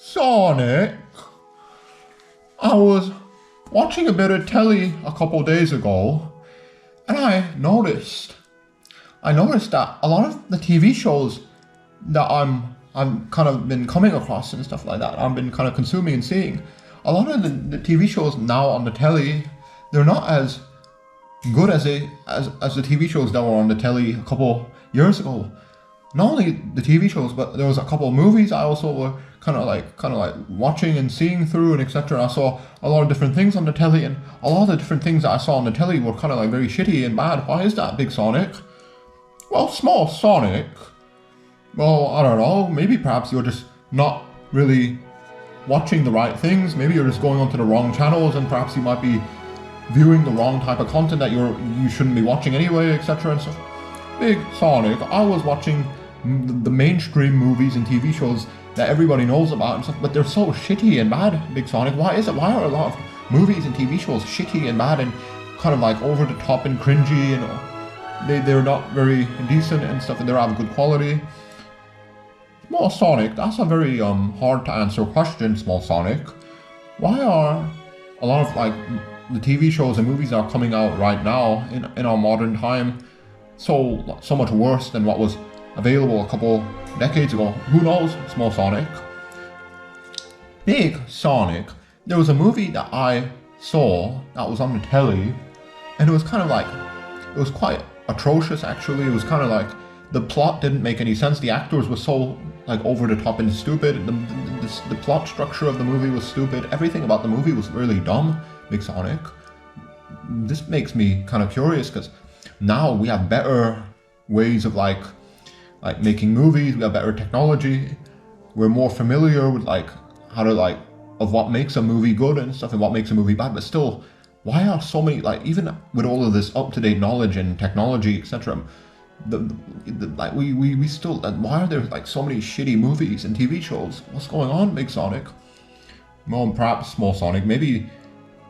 Sonic, I was watching a bit of telly a couple days ago, and I noticed that a lot of the TV shows that I'm kind of been coming across and stuff like that, I've been kind of consuming and seeing. A lot of the TV shows now on the telly, they're not as good as the TV shows that were on the telly a couple years ago. Not only the TV shows, but there was a couple of movies I also were kind of like watching and seeing through and etc. I saw a lot of different things on the telly, and a lot of the different things that I saw on the telly were kind of like very shitty and bad. Why is that, Big Sonic? Well, Small Sonic. Well, I don't know. Maybe perhaps you're just not really watching the right things. Maybe you're just going onto the wrong channels, and perhaps you might be viewing the wrong type of content that you shouldn't be watching anyway, etc. and stuff. Big Sonic, I was watching the mainstream movies and TV shows that everybody knows about and stuff, but they're so shitty and bad, Big Sonic. Why is it? Why are a lot of movies and TV shows shitty and bad and kind of like over the top and cringy, and they're not very decent and stuff, and they're of good quality? Small Sonic, that's a very hard to answer question, Small Sonic. Why are a lot of like the TV shows and movies that are coming out right now in our modern time so much worse than what was available a couple decades ago? Who knows, Small Sonic? Big Sonic, there was a movie that I saw that was on the telly, and it was quite atrocious actually. It was kind of like the plot didn't make any sense. The actors were so like over the top and stupid. The plot structure of the movie was stupid. Everything about the movie was really dumb, Big Sonic. This makes me kind of curious, because now we have better ways of like making movies. We have better technology. We're more familiar with like how to like of what makes a movie good and stuff and what makes a movie bad. But still, why are so many, like, even with all of this up-to-date knowledge and technology, etc., we still, why are there like so many shitty movies and TV shows? What's going on, Big Sonic? Well, perhaps Small Sonic, maybe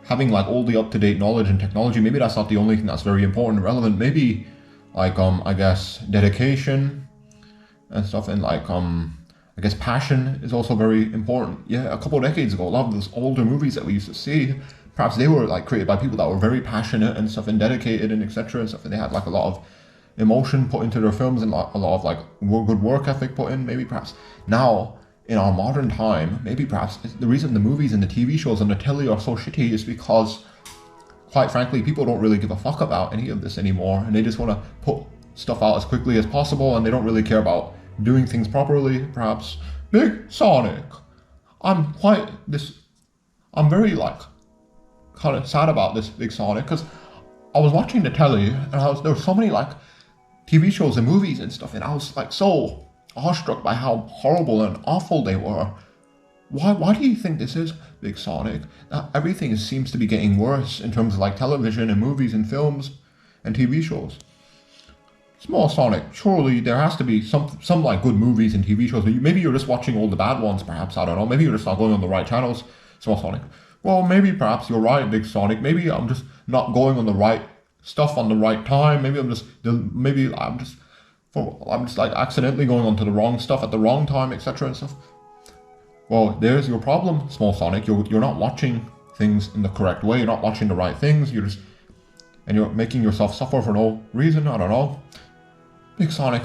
having like all the up-to-date knowledge and technology, maybe that's not the only thing that's very important and relevant. Maybe like I guess dedication and stuff, and like I guess passion is also very important. Yeah, a couple of decades ago, a lot of those older movies that we used to see, perhaps they were like created by people that were very passionate and stuff and dedicated and etc. and stuff, and they had like a lot of emotion put into their films and a lot of like good work ethic put in. Maybe perhaps now in our modern time, maybe perhaps the reason the movies and the TV shows on the telly are so shitty is because, quite frankly, people don't really give a fuck about any of this anymore, and they just want to put stuff out as quickly as possible, and they don't really care about doing things properly. Perhaps Big Sonic, I'm very like kind of sad about this, Big Sonic, because I was watching the telly and there were so many like TV shows and movies and stuff, and I was like so awestruck by how horrible and awful they were. Why do you think this is, Big Sonic? Everything seems to be getting worse in terms of like television and movies and films and TV shows. Small Sonic, surely there has to be some like good movies and TV shows. Maybe you're just watching all the bad ones, perhaps, I don't know. Maybe you're just not going on the right channels, Small Sonic. Well, maybe perhaps you're right, Big Sonic. Maybe I'm just not going on the right stuff on the right time. Maybe I'm just like accidentally going onto the wrong stuff at the wrong time, etc. and stuff. Well, there's your problem, Small Sonic. You're not watching things in the correct way. You're not watching the right things. You're making yourself suffer for no reason. I don't know. Big Sonic,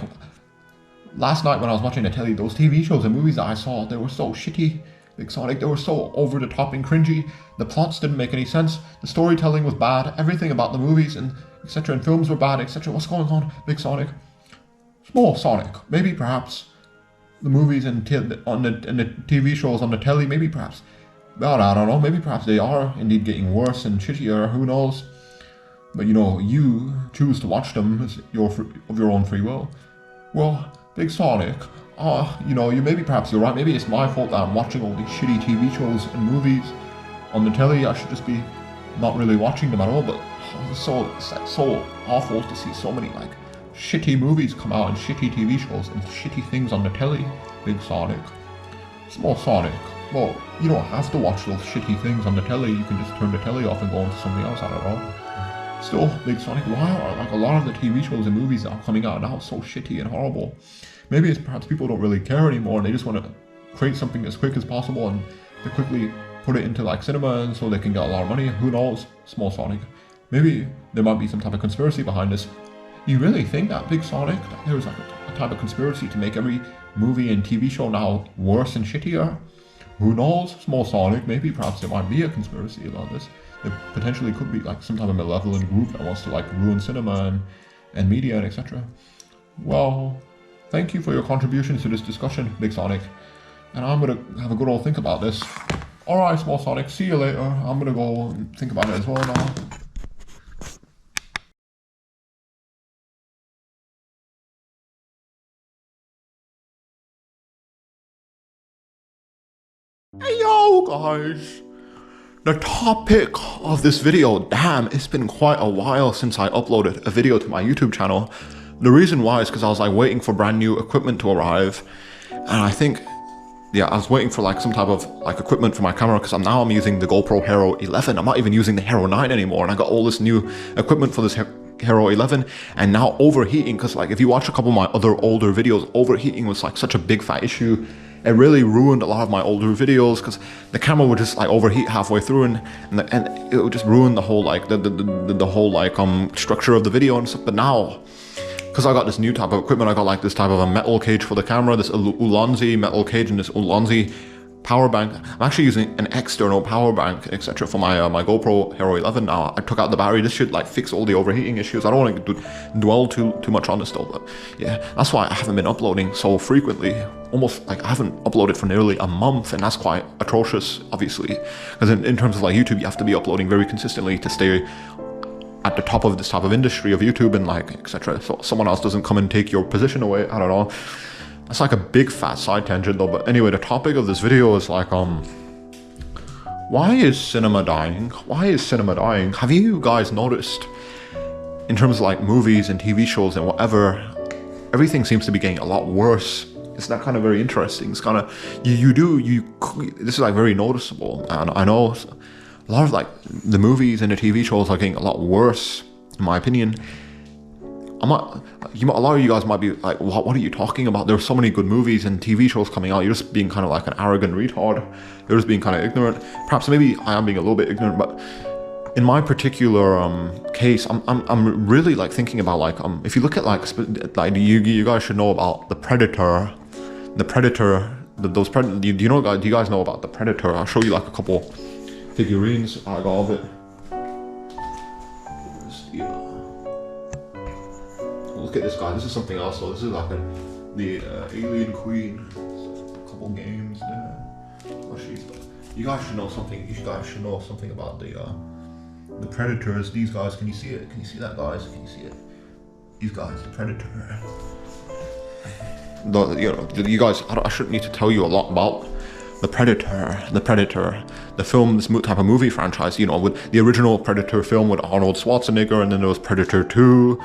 last night when I was watching the telly, those TV shows and movies that I saw, they were so shitty, Big Sonic. They were so over the top and cringy. The plots didn't make any sense. The storytelling was bad. Everything about the movies and etc. and films were bad, etc. What's going on, Big Sonic? Small Sonic, maybe perhaps the movies and the TV shows on the telly, maybe perhaps, well, I don't know, maybe perhaps they are indeed getting worse and shittier, who knows? But you choose to watch them of your own free will. Well, Big Sonic, maybe perhaps you're right. Maybe it's my fault that I'm watching all these shitty TV shows and movies on the telly. I should just be not really watching them at all. But it's so awful to see so many like shitty movies come out and shitty TV shows and shitty things on the telly, Big Sonic. Small Sonic, well, you don't have to watch those shitty things on the telly. You can just turn the telly off and go into something else, I don't know. Still, Big Sonic, why are like a lot of the TV shows and movies that are coming out now so shitty and horrible? Maybe it's perhaps people don't really care anymore and they just want to create something as quick as possible and to quickly put it into like cinema and so they can get a lot of money. Who knows? Small Sonic. Maybe there might be some type of conspiracy behind this. You really think that Big Sonic, that there's like a type of conspiracy to make every movie and TV show now worse and shittier? Who knows? Small Sonic, maybe perhaps there might be a conspiracy about this. There potentially could be like some type of malevolent group that wants to like ruin cinema and media and etc. Well, thank you for your contributions to this discussion, Big Sonic. And I'm gonna have a good old think about this. Alright, Small Sonic, see you later. I'm gonna go think about it as well now. Hey yo guys! The topic of this video, damn, it's been quite a while since I uploaded a video to my YouTube channel. The reason why is because I was like waiting for brand new equipment to arrive. And I think, yeah, I was waiting for like some type of like equipment for my camera because I'm using the GoPro Hero 11. I'm not even using the Hero 9 anymore, and I got all this new equipment for this Hero 11 and now overheating, because like if you watch a couple of my other older videos, overheating was like such a big fat issue. It really ruined a lot of my older videos because the camera would just like overheat halfway through and it would just ruin the whole like the whole like structure of the video and stuff. But now, because I got this new type of equipment, I got like this type of a metal cage for the camera, this Ulanzi metal cage and this Ulanzi power bank. I'm actually using an external power bank, etc. for my my GoPro Hero 11 now. I took out the battery. This should like fix all the overheating issues. I don't want to dwell too much on this though, but yeah, that's why I haven't been uploading so frequently. Almost like I haven't uploaded for nearly a month, and that's quite atrocious, obviously, because in terms of like YouTube, you have to be uploading very consistently to stay at the top of this type of industry of YouTube and like etc. So someone else doesn't come and take your position away. I don't know. That's like a big fat side tangent though. But anyway, the topic of this video is like why is cinema dying? Why is cinema dying? Have you guys noticed in terms of like movies and TV shows and whatever, everything seems to be getting a lot worse? It's not kind of very interesting. It's kind of this is like very noticeable, and I know a lot of like the movies and the TV shows are getting a lot worse, in my opinion. A lot of you guys might be like, what are you talking about? There's so many good movies and TV shows coming out. You're just being kind of like an arrogant retard. You're just being kind of ignorant. Perhaps maybe I am being a little bit ignorant, but in my particular case, I'm really like thinking about like if you look at like you guys should know about the Predator. The Predator, do you guys know about the Predator? I'll show you like a couple figurines I got of it. Look at this guy. This is something else. So this is like the Alien Queen. A couple games there. You guys should know something. You guys should know something about the Predators. These guys. Can you see it? Can you see that, guys? Can you see it? These guys, the Predator. You guys, I shouldn't need to tell you a lot about the Predator, the film, this type of movie franchise. With the original Predator film with Arnold Schwarzenegger, and then there was Predator 2.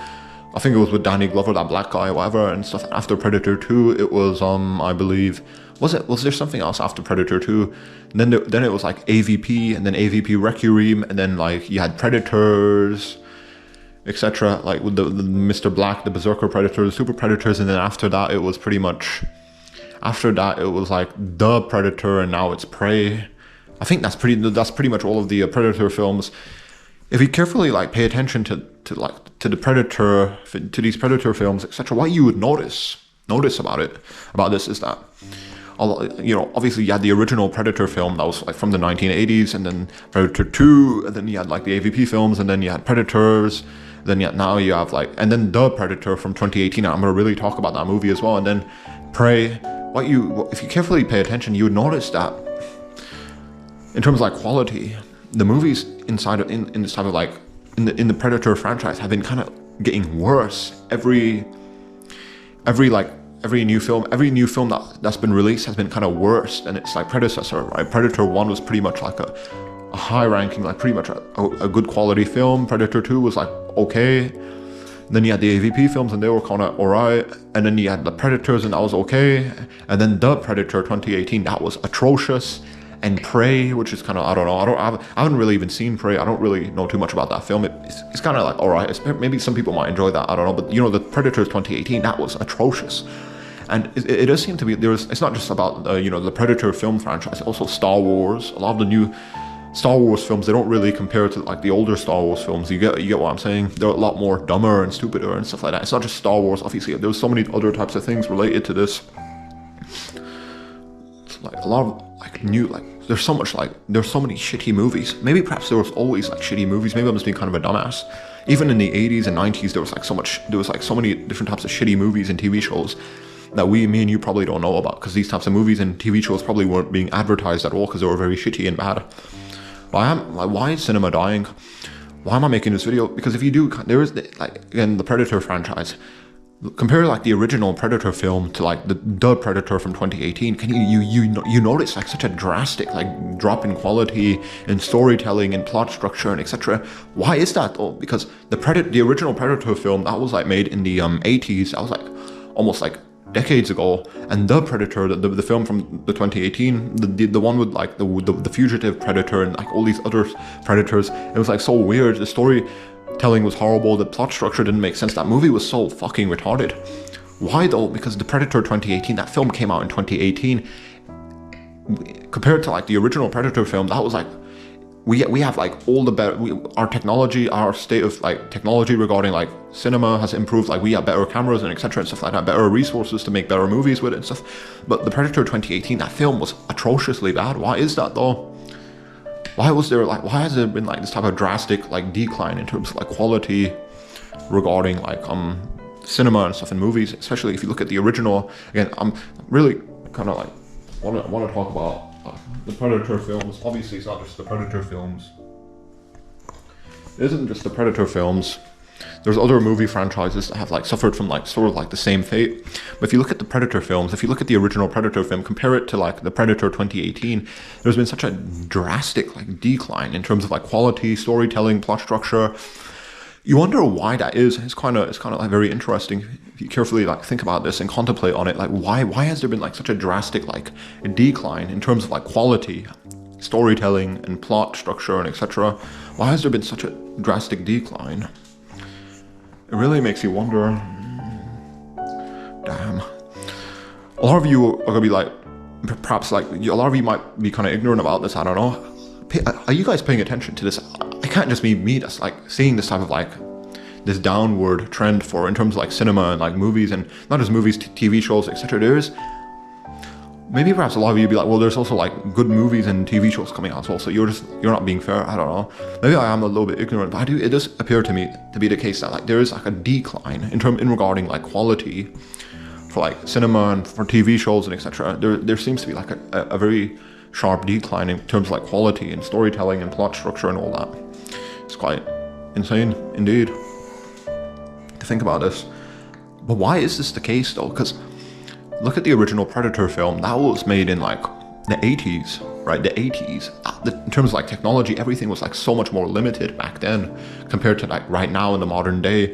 I think it was with Danny Glover, that black guy, whatever, and stuff. After Predator 2, it was I believe, was there something else after Predator 2? And then it was like AVP, and then AVP Requiem, and then like you had Predators, etc. Like with the Mr. Black, the Berserker Predator, the Super Predators, and then after that it was pretty much, like the Predator, and now it's Prey. I think that's pretty much all of the Predator films. If you carefully like pay attention to the Predator, to these Predator films, etc., what you would notice about this is that, obviously you had the original Predator film that was like from the 1980s, and then Predator 2, and then you had like the AVP films, and then you had Predators, then now you have like, and then the Predator from 2018. I'm gonna really talk about that movie as well, and then Prey. If you carefully pay attention, you would notice that in terms of like quality, the movies in this type of like in the Predator franchise have been kind of getting worse. Every new film that's been released has been kind of worse than its like predecessor, right? Predator 1 was pretty much like a high ranking, like pretty much a good quality film. Predator 2 was like okay. Then you had the AVP films, and they were kind of alright. And then you had the Predators, and that was okay. And then the Predator 2018, that was atrocious. And Prey, which is kind of, I don't know, I haven't really even seen Prey. I don't really know too much about that film. It's kind of like alright. Maybe some people might enjoy that. I don't know. But the Predators 2018, that was atrocious. And it does seem to be it's not just about the Predator film franchise, also Star Wars. A lot of the new Star Wars films, they don't really compare to like the older Star Wars films. You get what I'm saying? They're a lot more dumber and stupider and stuff like that. It's not just Star Wars, obviously. There's so many other types of things related to this. It's like a lot of like new, like there's so many shitty movies. Maybe perhaps there was always like shitty movies. Maybe I'm just being kind of a dumbass. Even in the 80s and 90s, there was so many different types of shitty movies and TV shows that me and you probably don't know about, because these types of movies and TV shows probably weren't being advertised at all because they were very shitty and bad. Why is cinema dying? Why am I making this video? Because if you do, there is like, again, the Predator franchise. Compare like the original Predator film to like the Predator from 2018. Can you notice like such a drastic like drop in quality and storytelling and plot structure and etc. Why is that though? Because the original Predator film, that was like made in the 80s. That was like almost like decades ago. And the Predator, the film from the 2018, the one with like the fugitive Predator and like all these other Predators, it was like so weird. The storytelling was horrible. The plot structure didn't make sense. That movie was so fucking retarded. Why though? Because the Predator 2018, that film came out in 2018. Compared to like the original Predator film, that was like, we have like all the better, our technology, our state of like technology regarding like cinema has improved. Like we have better cameras and etc. and stuff like that, better resources to make better movies with it and stuff. But the Predator 2018, that film was atrociously bad. Why is that though? Why has there been like this type of drastic like decline in terms of like quality regarding like cinema and stuff in movies, especially if you look at the original? Again, I'm really kind of like want to talk about the Predator films. Obviously, it's not just the Predator films. It isn't just the Predator films. There's other movie franchises that have like suffered from like sort of like the same fate. But if you look at the Predator films, if you look at the original Predator film, compare it to like the Predator 2018, there's been such a drastic like decline in terms of like quality, storytelling, plot structure. You wonder why that is. It's kind of like very interesting if you carefully like think about this and contemplate on it. Like why has there been like such a drastic like decline in terms of like quality, storytelling, and plot structure and etc. Why has there been such a drastic decline? It really makes you wonder. Damn. A lot of you are gonna be like, perhaps like a lot of you might be kind of ignorant about this. I don't know. Are you guys paying attention to this? It can't just be me that's like seeing this type of like this downward trend for in terms of like cinema and like movies, and not just movies, TV shows, etc. There's maybe perhaps a lot of you be like, well, there's also like good movies and TV shows coming out as well. So you're not being fair. I don't know. Maybe I am a little bit ignorant, but it does appear to me to be the case that like there is like a decline in regarding like quality for like cinema and for TV shows and etc. There seems to be like a very sharp decline in terms of like quality and storytelling and plot structure and all that. It's quite insane indeed to think about this. But why is this the case though? Because look at the original Predator film. That was made in like the 80s, right? The 80s. In terms of like technology, everything was like so much more limited back then compared to like right now in the modern day.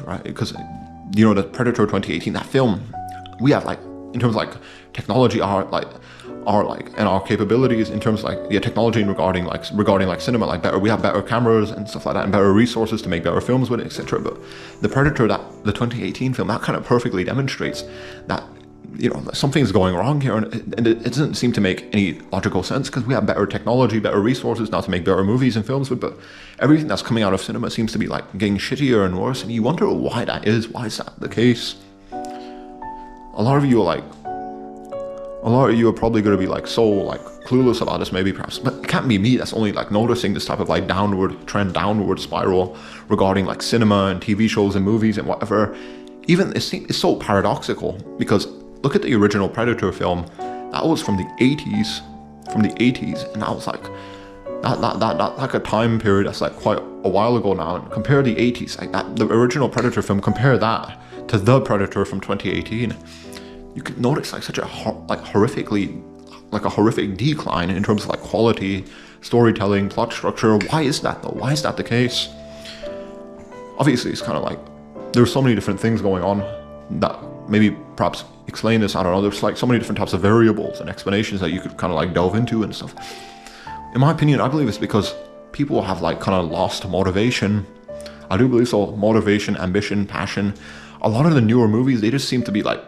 Right? Because the Predator 2018, that film, we have like, in terms of like technology, and our capabilities in terms of like technology regarding like cinema, like we have better cameras and stuff like that, and better resources to make better films with it, etc. But the Predator, the 2018 film, that kind of perfectly demonstrates that something's going wrong here, and it doesn't seem to make any logical sense, because we have better technology, better resources now to make better movies and films with, but everything that's coming out of cinema seems to be like getting shittier and worse, and you wonder why that is. Why is that the case? A lot of you are probably going to be like so like clueless about this, maybe perhaps, but it can't be me that's only like noticing this type of like downward spiral regarding like cinema and TV shows and movies and whatever. Even it's so paradoxical, because look at the original Predator film. That was from the 80s, and that was like that like a time period that's like quite a while ago now. And compare the 80s, like that, the original Predator film, compare that to the Predator from 2018. You can notice like such a horrific decline in terms of like quality, storytelling, plot structure. Why is that though? Why is that the case? Obviously, it's kind of like there's so many different things going on that maybe perhaps explain this. I don't know. There's like so many different types of variables and explanations that you could kind of like delve into and stuff. In my opinion, I believe it's because people have like kind of lost motivation. I do believe so. Motivation, ambition, passion. a lot of the newer movies, they just seem to be like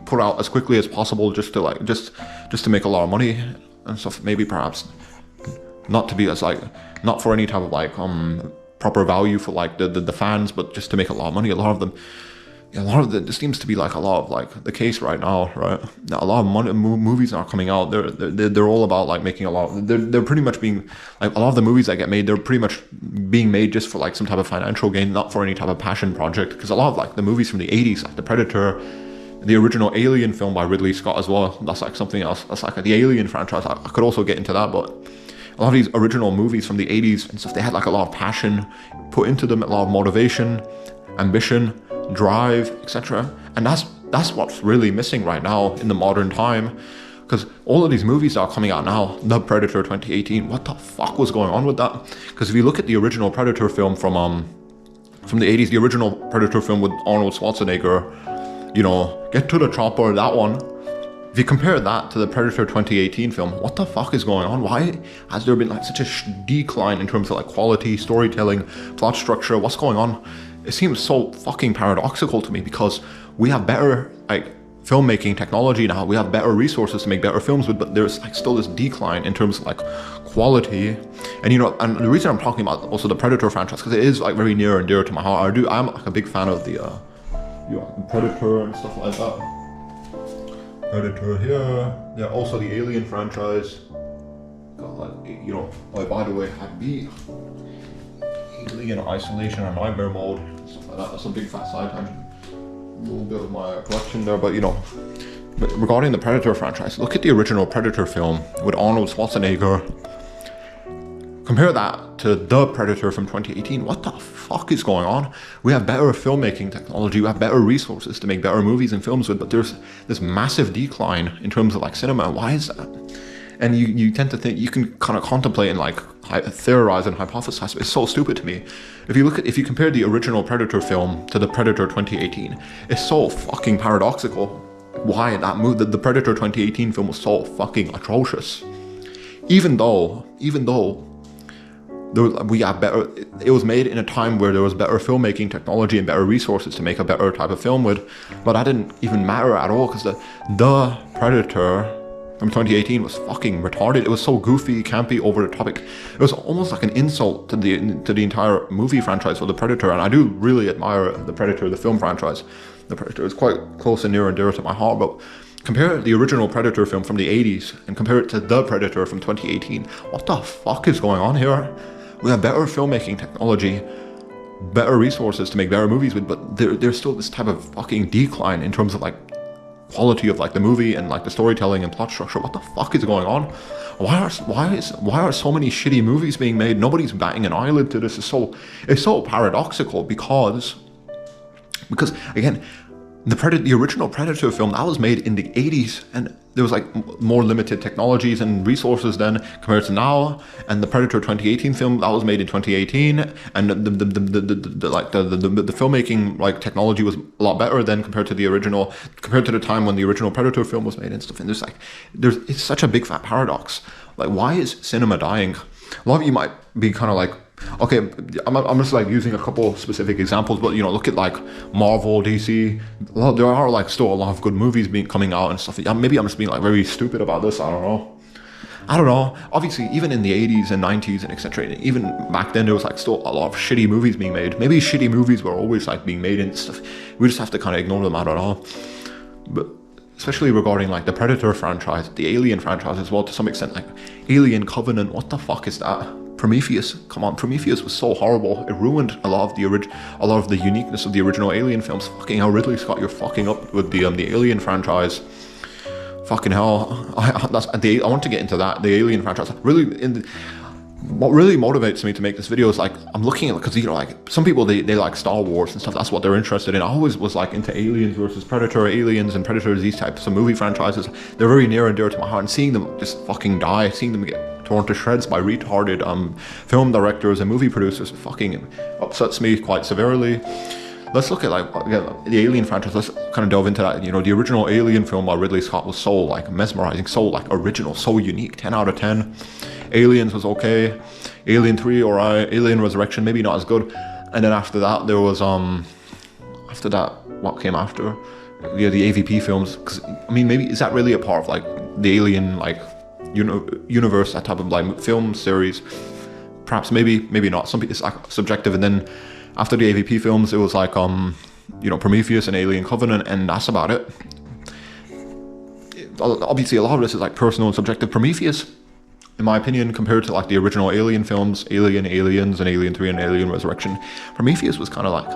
put out as quickly as possible just to make a lot of money and stuff. Maybe perhaps not to be as like, not for any type of like proper value for like the fans, but just to make a lot of money. A lot of this seems to be like a lot of like the case right now, right? A lot of movies are coming out. They're all about like making a lot. They're pretty much being like, a lot of the movies that get made, they're pretty much being made just for like some type of financial gain, not for any type of passion project. Because a lot of like the movies from the 80s, like The Predator, the original Alien film by Ridley Scott as well, that's like something else. That's like the Alien franchise. I could also get into that, but a lot of these original movies from the 80s and stuff, they had like a lot of passion put into them, a lot of motivation, ambition, drive, etc. And that's what's really missing right now in the modern time, because all of these movies that are coming out now, The Predator 2018, what the fuck was going on with that? Because if you look at the original Predator film from the 80s, the original Predator film with Arnold Schwarzenegger, you know, Get to the Chopper, that one, if you compare that to the Predator 2018 film, what the fuck is going on? Why has there been like such a decline in terms of like quality, storytelling, plot structure? What's going on? It seems so fucking paradoxical to me, because we have better like filmmaking technology now, we have better resources to make better films with, but there's like still this decline in terms of like quality. And you know, and the reason I'm talking about also the Predator franchise, because it is like very near and dear to my heart. I'm like a big fan of the Predator and stuff like that. Predator here, yeah, also the Alien franchise. Got like, you know, oh, by the way, I beat Alien Isolation and Nightmare Mode, stuff like that. That's a big fat side tangent. A little bit of my collection there, but you know, regarding the Predator franchise, look at the original Predator film with Arnold Schwarzenegger. Compare that to The Predator from 2018. What the fuck is going on? We have better filmmaking technology, we have better resources to make better movies and films with, but there's this massive decline in terms of like cinema. Why is that? And you tend to think, you can kind of contemplate and like theorize and hypothesize. It's so stupid to me. If you compare the original Predator film to the Predator 2018, it's so fucking paradoxical. Why that movie, the Predator 2018 film was so fucking atrocious. Even though we have better, it was made in a time where there was better filmmaking technology and better resources to make a better type of film with, but that didn't even matter at all, because the Predator from 2018 was fucking retarded. It was so goofy, campy, over the topic. It was almost like an insult to the entire movie franchise for The Predator, and I do really admire The Predator, the film franchise. The Predator is quite close and near and dear to my heart, but compare the original Predator film from the 80s and compare it to The Predator from 2018. What the fuck is going on here? We have better filmmaking technology, better resources to make better movies with, but there's still this type of fucking decline in terms of like quality of like the movie and like the storytelling and plot structure. What the fuck is going on? Why are so many shitty movies being made? Nobody's batting an eyelid to this. It's so paradoxical, because again, the original Predator film, that was made in the 80s, and there was like more limited technologies and resources then compared to now. And the Predator 2018 film, that was made in 2018, and the filmmaking like technology was a lot better then compared to the original, compared to the time when the original Predator film was made and stuff. And it's such a big fat paradox. Like, why is cinema dying? A lot of you might be kind of like, okay, I'm just like using a couple specific examples, but you know, look at like Marvel, DC. There are like still a lot of good movies coming out and stuff. Maybe I'm just being like very stupid about this. I don't know. Obviously, even in the 80s and 90s and etc., even back then there was like still a lot of shitty movies being made. Maybe shitty movies were always like being made and stuff. We just have to kind of ignore them. I don't know. But especially regarding like the Predator franchise, the Alien franchise as well, to some extent, like Alien Covenant. What the fuck is that? Prometheus, come on, Prometheus was so horrible. It ruined a lot of the uniqueness of the original Alien films. Fucking hell, Ridley Scott, you're fucking up with the Alien franchise. Fucking hell, I want to get into that, the Alien franchise. What really motivates me to make this video is like, I'm looking at, because you know, like some people they like Star Wars and stuff. That's what they're interested in. I always was like into Aliens versus Predator, Aliens and Predators, these types of movie franchises. They're very near and dear to my heart. And seeing them just fucking die, seeing them get torn to shreds by retarded film directors and movie producers, fucking upsets me quite severely. Let's look at like, again, the Alien franchise. Let's kind of delve into that. You know, the original Alien film by Ridley Scott was so like mesmerizing, so like original, so unique. 10 out of 10. Aliens was okay. Alien 3 or Alien Resurrection, maybe not as good. And then after that, there was what came after. Yeah, the AVP films. Because I mean, maybe is that really a part of like the Alien like universe, that type of like film series? Perhaps, maybe not. Some it's like subjective. And then after the AVP films, it was like Prometheus and Alien Covenant, and that's about it. Obviously, a lot of this is like personal and subjective. Prometheus, in my opinion, compared to like the original Alien films, Alien, Aliens, and Alien 3 and Alien Resurrection, Prometheus was kind of like,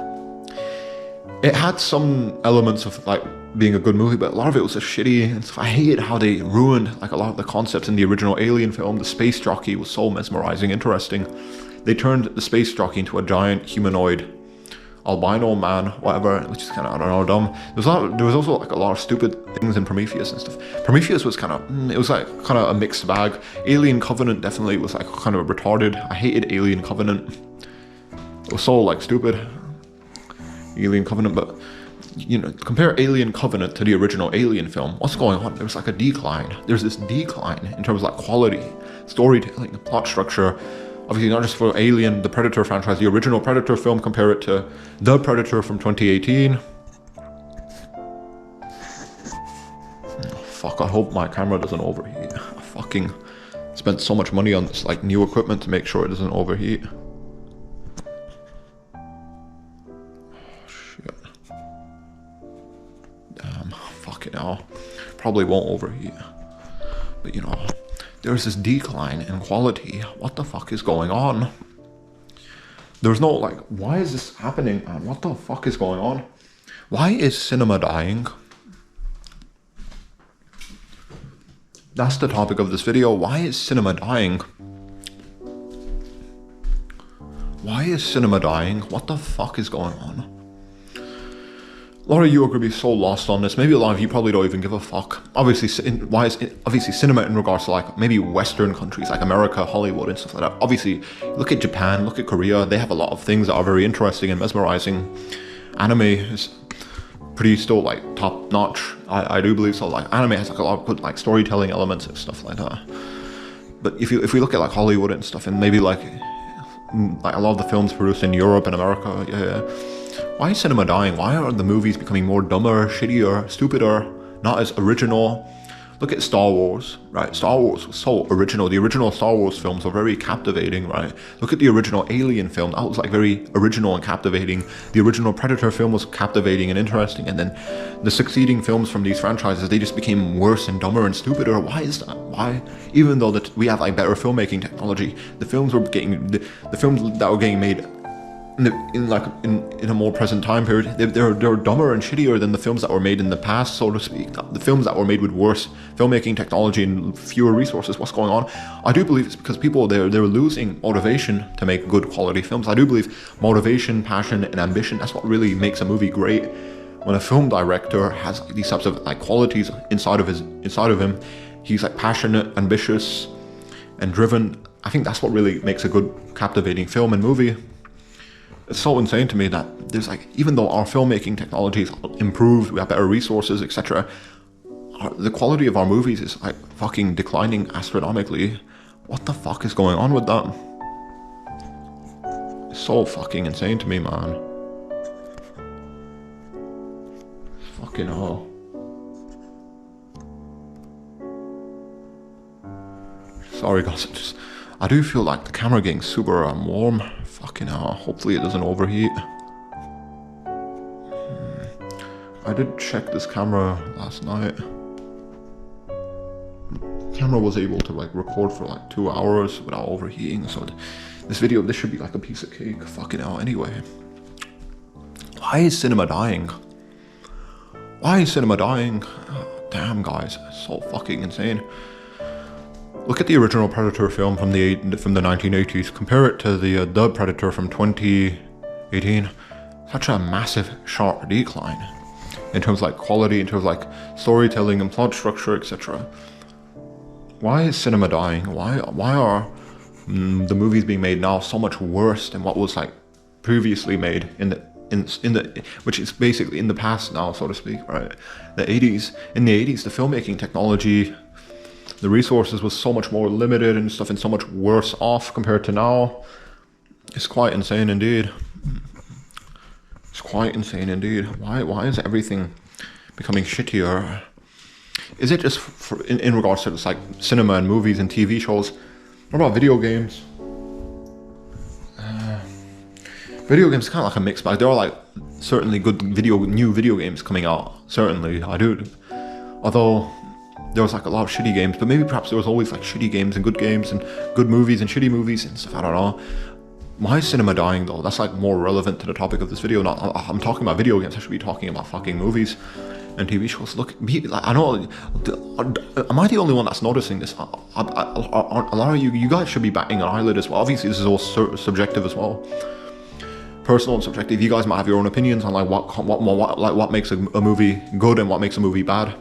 it had some elements of like being a good movie, but a lot of it was just shitty. And I hated how they ruined like a lot of the concepts in the original Alien film. The space jockey was so mesmerizing, interesting. They turned the space jockey into a giant humanoid albino man, whatever, which is kind of, I don't know, dumb. There was also like a lot of stupid things in Prometheus and stuff. Prometheus was kind of, it was like kind of a mixed bag. Alien Covenant definitely was like kind of retarded. I hated Alien Covenant. It was so like stupid. Alien Covenant, but compare Alien Covenant to the original Alien film. What's going on? There's like a decline. There's this decline in terms of like quality, storytelling, plot structure. Obviously, not just for Alien, the Predator franchise, the original Predator film, compare it to The Predator from 2018. Oh, fuck, I hope my camera doesn't overheat. I fucking spent so much money on this like new equipment to make sure it doesn't overheat. Oh, shit. Damn, fucking hell. Probably won't overheat. But there's this decline in quality. What the fuck is going on? There's no like, why is this happening, man? What the fuck is going on? Why is cinema dying? That's the topic of this video. Why is cinema dying? Why is cinema dying? What the fuck is going on? A lot of you are going to be so lost on this. Maybe a lot of you probably don't even give a fuck. Obviously, cinema in regards to like maybe Western countries like America, Hollywood, and stuff like that. Obviously, look at Japan, look at Korea. They have a lot of things that are very interesting and mesmerizing. Anime is pretty still like top notch. I do believe so. Like anime has like a lot of good like storytelling elements and stuff like that. But if we look at like Hollywood and stuff, and maybe like a lot of the films produced in Europe and America, yeah. Why is cinema dying? Why are the movies becoming more dumber, shittier, stupider, not as original? Look at Star Wars, right? Star Wars was so original. The original Star Wars films were very captivating, right? Look at the original Alien film. That was like very original and captivating. The original Predator film was captivating and interesting. And then the succeeding films from these franchises, they just became worse and dumber and stupider. Why is that? Why? Even though that we have like better filmmaking technology, the films that were getting made in a more present time period, they're dumber and shittier than the films that were made in the past, so to speak. The films that were made with worse filmmaking technology and fewer resources. What's going on? I do believe it's because people they're losing motivation to make good quality films. I do believe motivation, passion, and ambition, that's what really makes a movie great. When a film director has these types of like qualities inside of him, he's like passionate, ambitious, and driven. I think that's what really makes a good, captivating film and movie. It's so insane to me that there's like, even though our filmmaking technology is improved, we have better resources, etc., the quality of our movies is like fucking declining astronomically. What the fuck is going on with that? It's so fucking insane to me, man. Fucking hell. Sorry guys, I do feel like the camera getting super warm. Fucking hell, hopefully it doesn't overheat. I did check this camera last night. The camera was able to like record for like 2 hours without overheating, so this should be like a piece of cake. Fucking hell, anyway. Why is cinema dying? Why is cinema dying? Oh, damn guys, it's so fucking insane. Look at the original Predator film from the 1980s. Compare it to the Predator from 2018. Such a massive, sharp decline in terms of like quality, in terms of like storytelling and plot structure, etc. Why is cinema dying? Why are the movies being made now so much worse than what was like previously made in the which is basically in the past now, so to speak, right? The 80s. In the 80s, the filmmaking technology, the resources was so much more limited and stuff, and so much worse off compared to now. It's quite insane indeed. It's quite insane indeed. Why is everything becoming shittier? Is it just in regards to just like cinema and movies and TV shows? What about video games? Video games kind of like a mixed bag. There are like certainly good new video games coming out. Certainly, I do. Although there was like a lot of shitty games, but maybe perhaps there was always like shitty games and good movies and shitty movies and stuff. I don't know. Why is cinema dying though? That's like more relevant to the topic of this video. I'm talking about video games. I should be talking about fucking movies and TV shows. Look, I know. Am I the only one that's noticing this? A lot of you guys should be batting an eyelid as well. Obviously, this is all subjective as well. Personal and subjective. You guys might have your own opinions on like what makes a movie good and what makes a movie bad.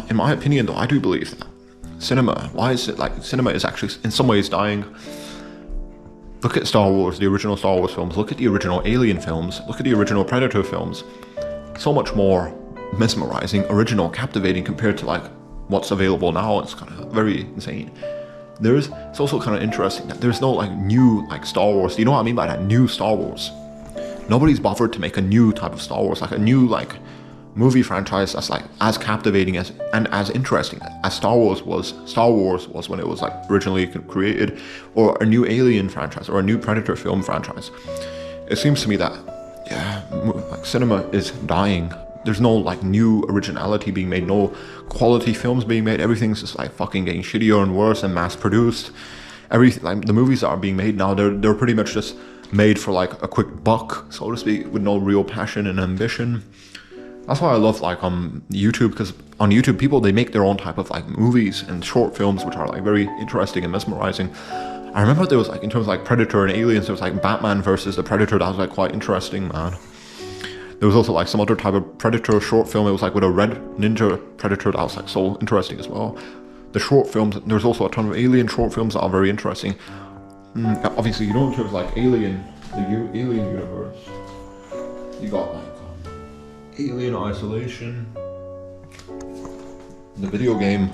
In my opinion, though, I do believe that cinema. Why is it like cinema is actually in some ways dying? Look at Star Wars, the original Star Wars films. Look at the original Alien films. Look at the original Predator films. So much more mesmerizing, original, captivating compared to like what's available now. It's kind of very insane. It's also kind of interesting that there's no like new like Star Wars. Do you know what I mean by that? New Star Wars. Nobody's bothered to make a new type of Star Wars, like a new like movie franchise that's like as captivating and as interesting as Star Wars was when it was like originally created, or a new Alien franchise or a new Predator film franchise. It seems to me that like cinema is dying. There's no like new originality being made, no quality films being made. Everything's just like fucking getting shittier and worse and mass produced. Everything, like the movies that are being made now, they're pretty much just made for like a quick buck, so to speak, with no real passion and ambition. That's why I love like YouTube, because on YouTube people, they make their own type of like movies and short films which are like very interesting and mesmerizing. I remember there was like, in terms of like Predator and Aliens, there was like Batman versus the Predator. That was like quite interesting, man. There was also like some other type of Predator short film. It was like with a red ninja Predator. That was like so interesting as well. The short films, there's also a ton of Alien short films that are very interesting. Obviously, you know, in terms of like Alien, the Alien universe, you got like Alien Isolation, the video game.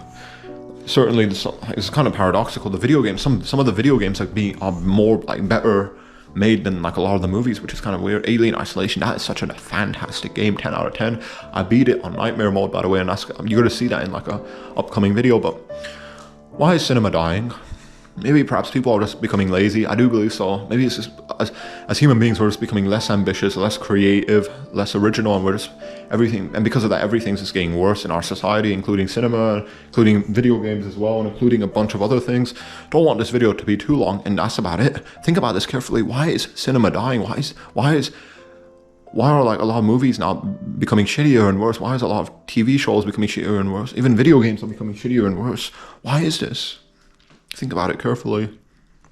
Certainly, it's kind of paradoxical. The video game, some of the video games are more like better made than like a lot of the movies, which is kind of weird. Alien Isolation, that is such a fantastic game, 10 out of 10. I beat it on nightmare mode, by the way, and you're gonna see that in like a upcoming video. But why is cinema dying? Maybe perhaps people are just becoming lazy. I do believe so. Maybe it's just as human beings, we're just becoming less ambitious, less creative, less original, and we're just everything. And because of that, everything's just getting worse in our society, including cinema, including video games as well, and including a bunch of other things. Don't want this video to be too long, and that's about it. Think about this carefully. Why is cinema dying? Why are like a lot of movies now becoming shittier and worse? Why is a lot of TV shows becoming shittier and worse? Even video games are becoming shittier and worse. Why is this? Think about it carefully.